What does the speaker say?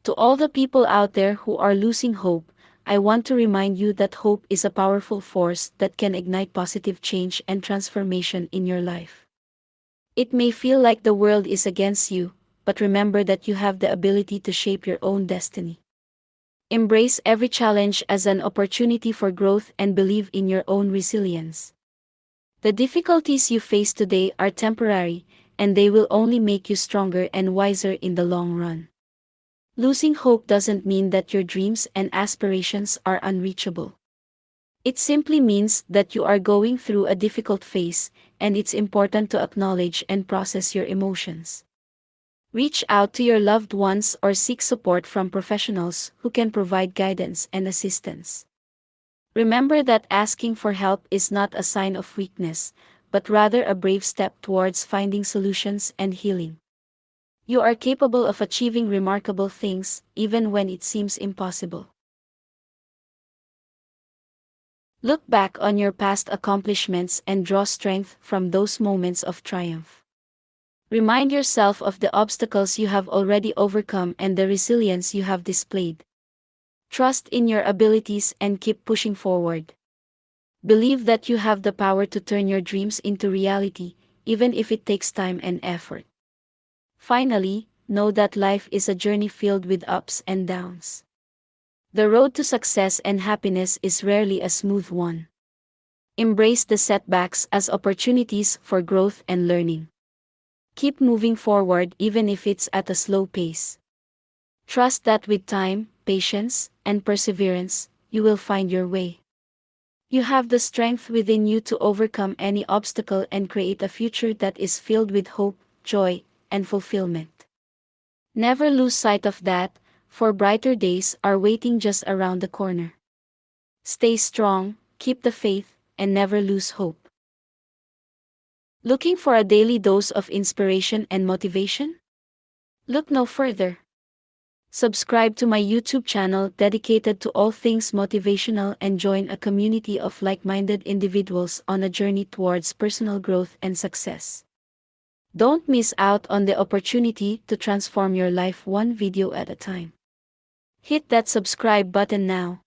To all the people out there who are losing hope, I want to remind you that hope is a powerful force that can ignite positive change and transformation in your life. It may feel like the world is against you, but remember that you have the ability to shape your own destiny. Embrace every challenge as an opportunity for growth and believe in your own resilience. The difficulties you face today are temporary, and they will only make you stronger and wiser in the long run. Losing hope doesn't mean that your dreams and aspirations are unreachable. It simply means that you are going through a difficult phase, and it's important to acknowledge and process your emotions. Reach out to your loved ones or seek support from professionals who can provide guidance and assistance. Remember that asking for help is not a sign of weakness, but rather a brave step towards finding solutions and healing. You are capable of achieving remarkable things, even when it seems impossible. Look back on your past accomplishments and draw strength from those moments of triumph. Remind yourself of the obstacles you have already overcome and the resilience you have displayed. Trust in your abilities and keep pushing forward. Believe that you have the power to turn your dreams into reality, even if it takes time and effort. Finally, know that life is a journey filled with ups and downs. The road to success and happiness is rarely a smooth one. Embrace the setbacks as opportunities for growth and learning. Keep moving forward even if it's at a slow pace. Trust that with time, patience, and perseverance, you will find your way. You have the strength within you to overcome any obstacle and create a future that is filled with hope, joy, and fulfillment. Never lose sight of that, for brighter days are waiting just around the corner. Stay strong, keep the faith, and never lose hope. Looking for a daily dose of inspiration and motivation? Look no further. Subscribe to my YouTube channel dedicated to all things motivational and join a community of like-minded individuals on a journey towards personal growth and success. Don't miss out on the opportunity to transform your life one video at a time. Hit that subscribe button now.